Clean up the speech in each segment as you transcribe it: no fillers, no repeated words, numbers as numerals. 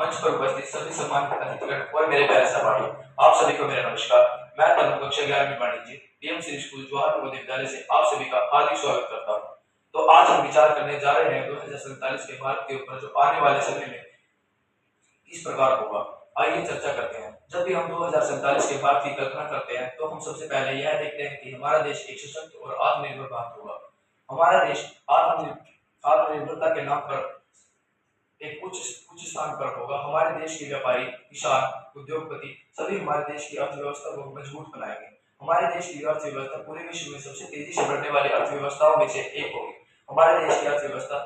मंच पर उपस्थित सभी सम्मानित अतिथिगण और मेरे प्यारे सहपाठी, आप सभी को मेरा नमस्कार। मैं तरुण कक्षा 11वीं वाणिज्य पीएम श्री स्कूल जवाहर नवोदय विद्यालय से आप सभी का हार्दिक स्वागत करता हूँ। तो आज हम विचार करने जा रहे हैं 2047 के भारत के ऊपर, जो आने वाले समय में किस प्रकार होगा। आइए चर्चा करते हैं। जब भी हम 2047 के भारत की कल्पना करते हैं तो हम सबसे पहले यह देखते हैं कि हमारा देश एक सशक्त और आत्मनिर्भर भारत होगा। हमारा देश आत्मनिर्भरता के नाम पर एक उच्च उच्च स्थान पर होगा। हमारे देश के व्यापारी, किसान, उद्योगपति सभी हमारे देश की अर्थव्यवस्था को मजबूत बनाएंगे। हमारे देश की अर्थव्यवस्था पूरे विश्व में सबसे तेजी से बढ़ने वाली अर्थव्यवस्थाओं में से एक होगी। हमारे देश की अर्थव्यवस्था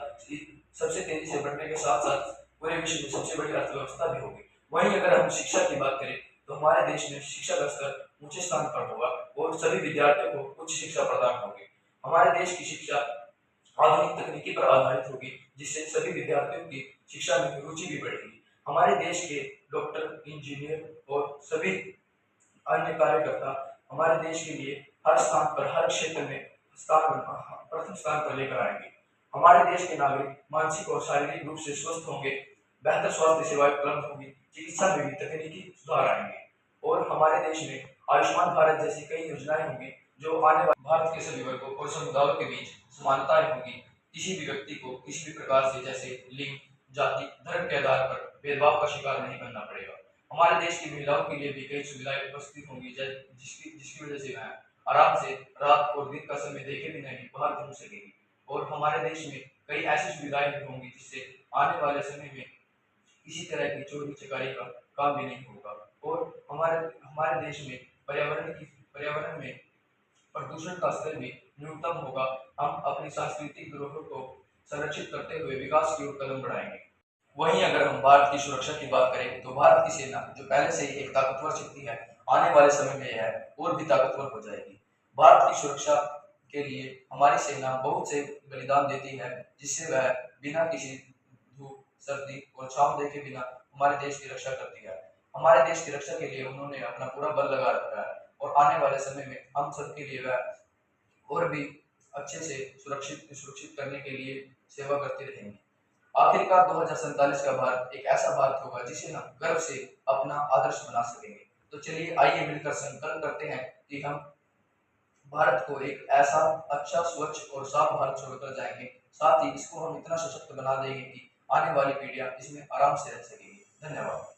सबसे तेजी से बढ़ने के साथ साथ पूरे विश्व में सबसे बड़ी अर्थव्यवस्था भी होगी। वहीं अगर हम शिक्षा की बात करें तो हमारे देश में शिक्षा का स्तर ऊंचे स्थान पर होगा और सभी विद्यार्थियों को उच्च शिक्षा प्रदान होगी। हमारे देश की शिक्षा आधुनिक तकनीकी पर आधारित होगी, जिससे सभी विद्यार्थियों की शिक्षा में रुचि भी बढ़ेगी। हमारे देश के डॉक्टर, इंजीनियर और सभी अन्य कार्यकर्ता हमारे देश के लिए हर स्थान पर, हर क्षेत्र में प्रथम स्थान पर लेकर आएंगे। हमारे देश के नागरिक मानसिक और शारीरिक रूप से स्वस्थ होंगे, बेहतर स्वास्थ्य सेवाएं उपलब्ध होंगी, चिकित्सा में भी तकनीकी सुधार आएंगे और हमारे देश में आयुष्मान भारत जैसी कई योजनाएं होंगी, जो आने वाले भारत के सभी वर्गों और समुदायों के बीच समानताएं होगी। किसी भी व्यक्ति को किसी भी प्रकार से, जैसे लिंग, जाति, धर्म के आधार पर भेदभाव का शिकार नहीं बनना पड़ेगा। हमारे देश की महिलाओं के लिए भी कई सुविधाएं उपस्थित होंगी, जिसकी जिसकी वजह से वह आराम से रात और दिन का समय देखे बिना ही बाहर घूम सकेगी। और हमारे देश में कई ऐसी सुविधाएं भी होंगी जिससे आने वाले समय में किसी तरह की चोरी चकारी का काम भी नहीं होगा। और हमारे हमारे देश में पर्यावरण में प्रदूषण का स्तर भी न्यूनतम होगा। हम अपनी सांस्कृतिक धरोहर को संरक्षित करते हुए विकास की ओर कदम बढ़ाएंगे। वहीं अगर हम भारत की सुरक्षा की बात करें तो भारत की सेना, जो पहले से ही एक ताकतवर शक्ति है, आने वाले समय में यह और भी ताकतवर हो जाएगी। भारत की सुरक्षा के लिए हमारी सेना बहुत से बलिदान देती है, जिससे वह बिना किसी धूप, सर्दी और छांव देखे बिना हमारे देश की रक्षा करती है। हमारे देश की रक्षा के लिए उन्होंने अपना पूरा बल लगा रखा है और आने वाले समय में हम सबके लिए वह और भी अच्छे से सुरक्षित करने के लिए सेवा करते रहेंगे। आखिरकार 2047 का भारत एक ऐसा भारत होगा जिसे हम गर्व से अपना आदर्श बना सकेंगे। तो चलिए, आइए मिलकर संकल्प करते हैं कि हम भारत को एक ऐसा अच्छा, स्वच्छ और साफ भारत छोड़कर जाएंगे। साथ ही इसको हम इतना सशक्त बना देंगे कि आने वाली पीढ़ियां इसमें आराम से रह सकेंगी। धन्यवाद।